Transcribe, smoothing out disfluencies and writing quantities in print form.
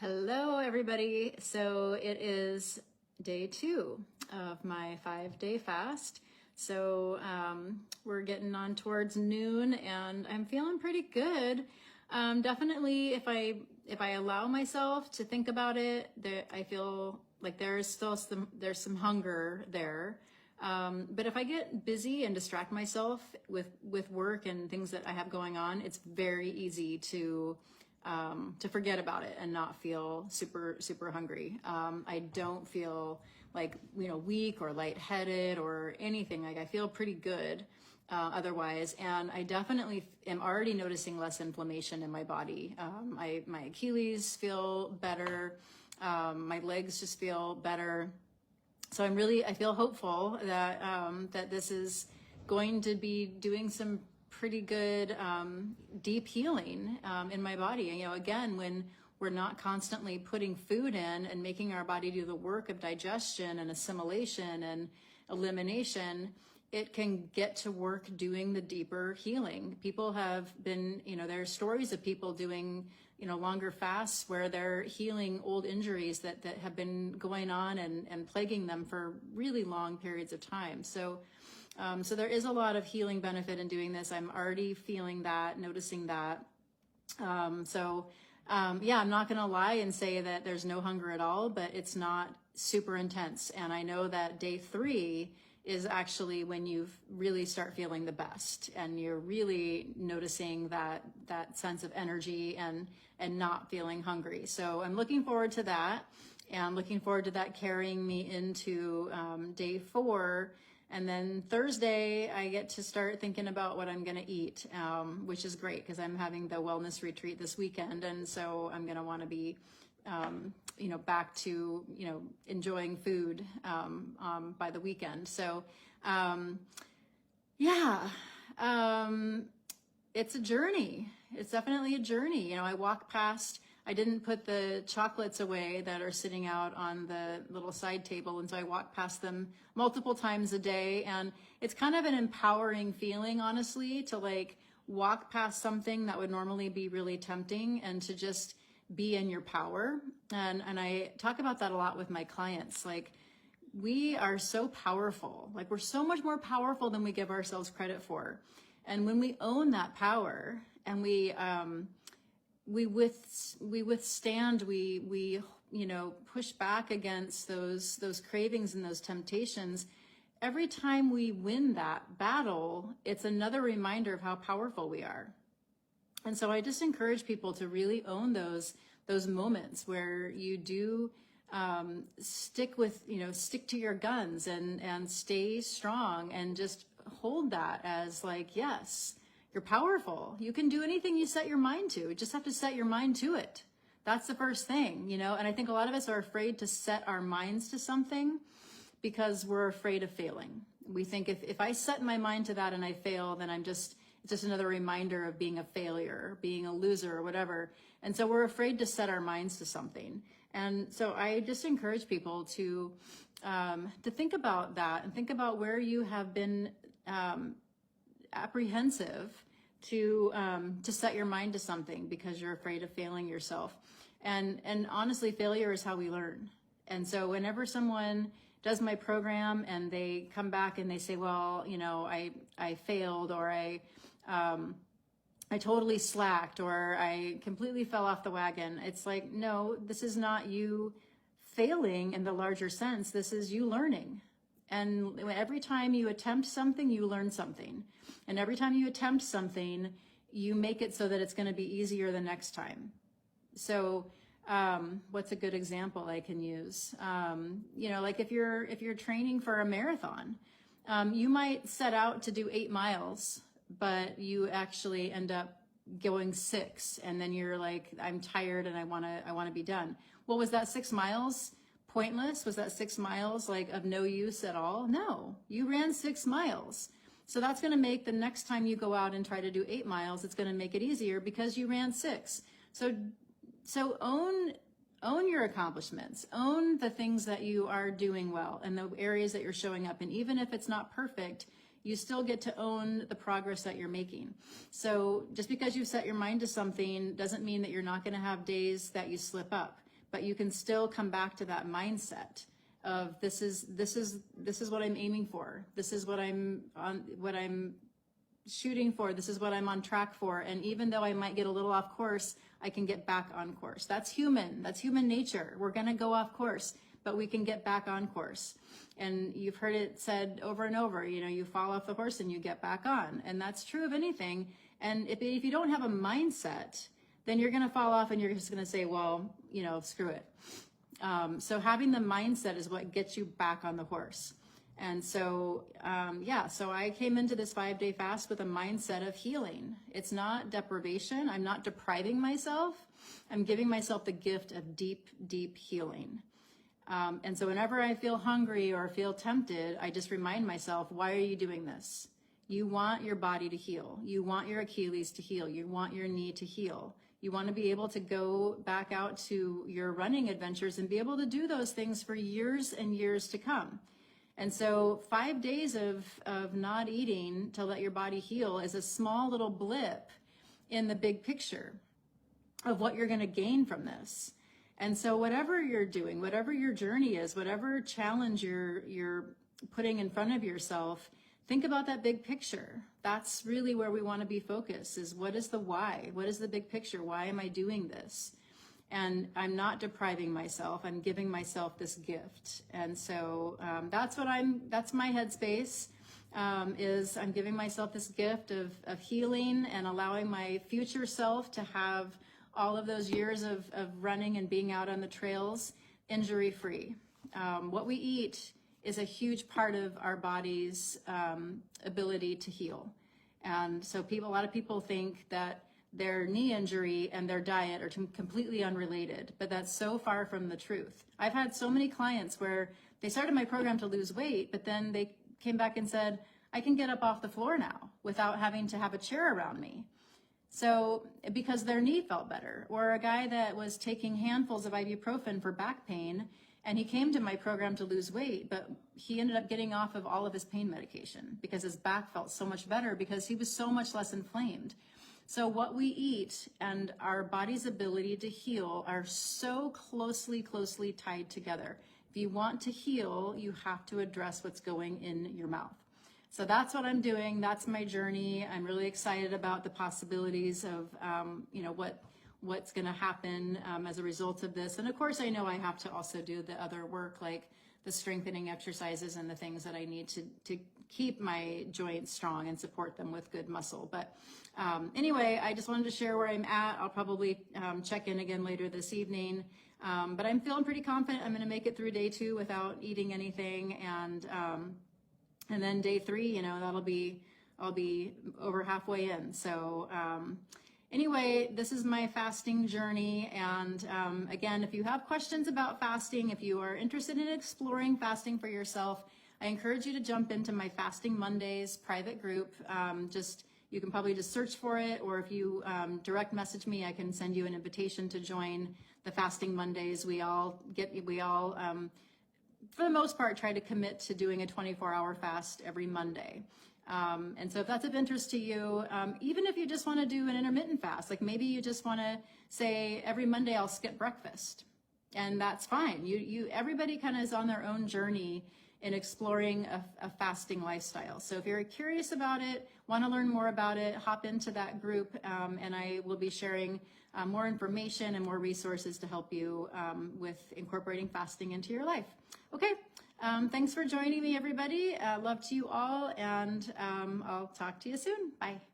Hello, everybody. So it is day 2 of my 5-day fast. So we're getting on towards noon, and I'm feeling pretty good. Definitely, if I allow myself to think about it, I feel like there's some hunger there. But if I get busy and distract myself with work and things that I have going on, it's very easy to forget about it and not feel super hungry. I don't feel like, weak or lightheaded or anything. Like, I feel pretty good otherwise. And I definitely am already noticing less inflammation in my body. My Achilles feel better. My legs just feel better. So I feel hopeful that that this is going to be doing some pretty good deep healing in my body. Again, when we're not constantly putting food in and making our body do the work of digestion and assimilation and elimination, it can get to work doing the deeper healing. People have been, there are stories of people doing, longer fasts where they're healing old injuries that have been going on and plaguing them for really long periods of time. So there is a lot of healing benefit in doing this. I'm already feeling that, noticing that. I'm not going to lie and say that there's no hunger at all, but it's not super intense. And I know that day 3 is actually when you really start feeling the best, and you're really noticing that sense of energy and not feeling hungry. So I'm looking forward to that, and looking forward to that carrying me into day 4. And then Thursday, I get to start thinking about what I'm going to eat, which is great because I'm having the wellness retreat this weekend. And so I'm going to want to be, back to, enjoying food by the weekend. So, it's a journey. It's definitely a journey. I didn't put the chocolates away that are sitting out on the little side table. And so I walk past them multiple times a day. And it's kind of an empowering feeling, honestly, to walk past something that would normally be really tempting and to just be in your power. And I talk about that a lot with my clients. We are so powerful. We're so much more powerful than we give ourselves credit for. And when we own that power and we withstand, we push back against those cravings and those temptations. Every time we win that battle, it's another reminder of how powerful we are. And so I just encourage people to really own those moments where you do stick to your guns and stay strong, and just hold that as yes, you're powerful. You can do anything you set your mind to. You just have to set your mind to it. That's the first thing, and I think a lot of us are afraid to set our minds to something because we're afraid of failing. We think if I set my mind to that and I fail, then it's just another reminder of being a failure, being a loser or whatever. And so we're afraid to set our minds to something. And so I just encourage people to think about that and think about where you have been apprehensive to set your mind to something because you're afraid of failing yourself. And honestly, failure is how we learn. And so whenever someone does my program and they come back and they say, well, I failed, or I totally slacked, or I completely fell off the wagon. It's no, this is not you failing in the larger sense. This is you learning. And every time you attempt something, you learn something. And every time you attempt something, you make it so that it's going to be easier the next time. So what's a good example I can use? If you're training for a marathon, you might set out to do 8 miles, but you actually end up going 6, and then you're I'm tired and I want to be done. Well, was that 6 miles pointless? Was that 6 miles of no use at all? No, you ran 6 miles. So that's going to make the next time you go out and try to do 8 miles, it's going to make it easier because you ran 6. So own your accomplishments, own the things that you are doing well and the areas that you're showing up in. Even if it's not perfect, you still get to own the progress that you're making. So just because you set your mind to something doesn't mean that you're not going to have days that you slip up. but you can still come back to that mindset of this is what I'm aiming for. This is what I'm shooting for. This is what I'm on track for. And even though I might get a little off course, I can get back on course. That's human. That's human nature. We're going to go off course, but we can get back on course. And you've heard it said over and over, you know, you fall off the horse and you get back on. And that's true of anything. And if you don't have a mindset, then you're going to fall off and you're just going to say, well, you know, screw it. So having the mindset is what gets you back on the horse. And so, so I came into this 5-day fast with a mindset of healing. It's not deprivation. I'm not depriving myself. I'm giving myself the gift of deep, deep healing. And so whenever I feel hungry or feel tempted, I just remind myself, why are you doing this? You want your body to heal. You want your Achilles to heal. You want your knee to heal. You want to be able to go back out to your running adventures and be able to do those things for years and years to come. And so 5 days of not eating to let your body heal is a small little blip in the big picture of what you're going to gain from this. And so whatever you're doing, whatever your journey is, whatever challenge you're putting in front of yourself, think about that big picture. That's really where we want to be focused, is what is the why? What is the big picture? Why am I doing this? And I'm not depriving myself. I'm giving myself this gift. And so that's my headspace, is I'm giving myself this gift of healing and allowing my future self to have all of those years of running and being out on the trails injury-free. What we eat is a huge part of our body's ability to heal. And so a lot of people think that their knee injury and their diet are completely unrelated, but that's so far from the truth. I've had so many clients where they started my program to lose weight, but then they came back and said, I can get up off the floor now without having to have a chair around me. So because their knee felt better. Or a guy that was taking handfuls of ibuprofen for back pain, and he came to my program to lose weight, but he ended up getting off of all of his pain medication because his back felt so much better because he was so much less inflamed. So what we eat and our body's ability to heal are so closely tied together. If you want to heal, you have to address what's going in your mouth. So that's what I'm doing. That's my journey. I'm really excited about the possibilities of, what's going to happen as a result of this. And of course, I know I have to also do the other work, like the strengthening exercises and the things that I need to keep my joints strong and support them with good muscle. But anyway, I just wanted to share where I'm at. I'll probably check in again later this evening. But I'm feeling pretty confident I'm going to make it through day 2 without eating anything. And then day 3, I'll be over halfway in. So anyway, this is my fasting journey. And again, if you have questions about fasting, if you are interested in exploring fasting for yourself, I encourage you to jump into my Fasting Mondays private group. You can probably just search for it, or if you direct message me, I can send you an invitation to join the Fasting Mondays. We all, for the most part, try to commit to doing a 24-hour fast every Monday. And so if that's of interest to you, even if you just want to do an intermittent fast, like maybe you just want to say every Monday I'll skip breakfast, and that's fine. Everybody kind of is on their own journey in exploring a fasting lifestyle. So if you're curious about it, want to learn more about it, hop into that group, and I will be sharing more information and more resources to help you with incorporating fasting into your life. Okay. Thanks for joining me, everybody. Love to you all, and I'll talk to you soon. Bye.